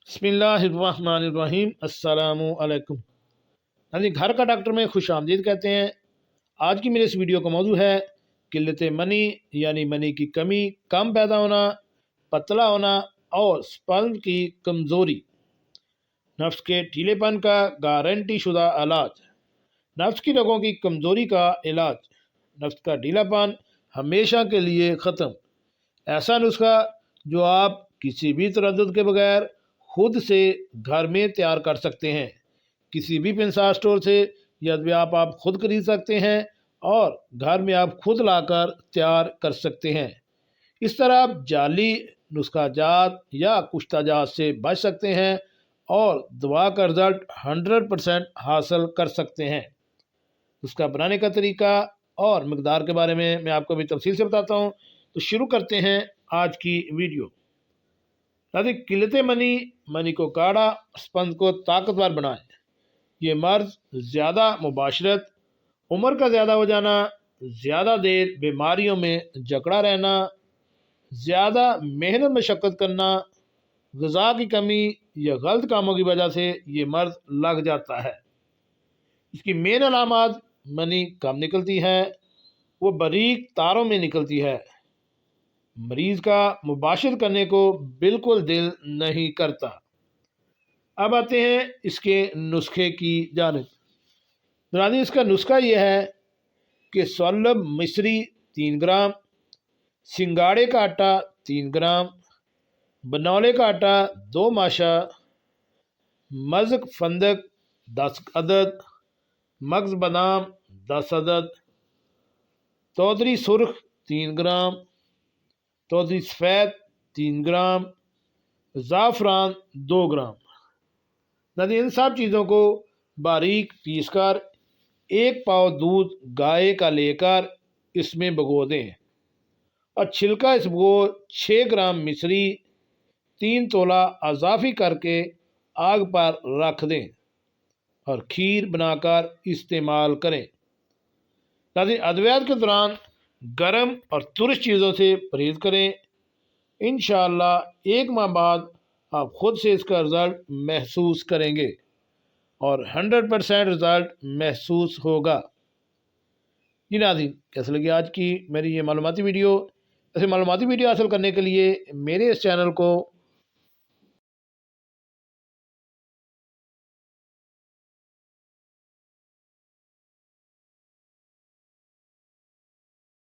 बिस्मिल्लाहिर्रहमानिर्रहीम। अस्सलामु अलैकुम। हाँ जी, घर का डॉक्टर में खुश आमदीद कहते हैं। आज की मेरे इस वीडियो का मौजू है किल्लत मनी, यानी मनी की कमी, कम पैदा होना, पतला होना और स्पर्म की कमज़ोरी। नफ्स के ढीलेपन का गारंटी शुदा इलाज। नफ्स की रगों की कमज़ोरी का इलाज। नफ्स का ढीलापन हमेशा के लिए ख़त्म। ऐसा नुस्खा जो आप किसी भी तरद्दुद के बगैर खुद से घर में तैयार कर सकते हैं। किसी भी पेंसार स्टोर से या आप खुद खरीद सकते हैं और घर में आप खुद लाकर तैयार कर सकते हैं। इस तरह आप जाली नुस्खा जात या कुश्ता जात से बच सकते हैं और दवा का रिजल्ट 100% हासिल कर सकते हैं। उसका बनाने का तरीका और मकदार के बारे में मैं आपको अभी तफसील से बताता हूँ। तो शुरू करते हैं आज की वीडियो। किल्लत मनी को काढ़ा, स्पंद को ताकतवर बनाए। ये मर्ज ज़्यादा मुबाशरत, उम्र का ज़्यादा हो जाना, ज़्यादा देर बीमारियों में जकड़ा रहना, ज़्यादा मेहनत मशक्क़त करना, ग़िज़ा की कमी या गलत कामों की वजह से ये मर्ज लग जाता है। इसकी मेन अलामत मनी कम निकलती है, वो बारीक तारों में निकलती है। मरीज़ का मुबाशिर करने को बिल्कुल दिल नहीं करता। अब आते हैं इसके नुस्खे की जानिब। नाज़रीन, इसका नुस्खा ये है कि सल्लब मिस्री 3 ग्राम, सिंगाड़े का आटा 3 ग्राम, बनौले का आटा 2 माशा, मज़क फंदक 10 अदद, मगज़ बादाम 10 अदद, तोदरी सुर्ख 3 ग्राम, तोदरी सफ़ेद 3 ग्राम, ज़ाफ़रान 2 ग्राम। नाज़रीन, इन सब चीज़ों को बारीक पीस कर 1 पाव दूध गाय का लेकर इसमें भिगो दें और छिलका इसको 6 ग्राम मिश्री 3 तोला अज़ाफ़ी करके आग पर रख दें और खीर बनाकर इस्तेमाल करें। नाज़रीन, अद्वियात के दौरान गर्म और तुरश चीज़ों से परहेज़ करें। इंशाअल्लाह 1 माह बाद आप खुद से इसका रिज़ल्ट महसूस करेंगे और 100% रिज़ल्ट महसूस होगा। जी नाज़रीन, कैसे लगी आज की मेरी ये मालूमाती वीडियो? ऐसे मालूमाती वीडियो हासिल करने के लिए मेरे इस चैनल को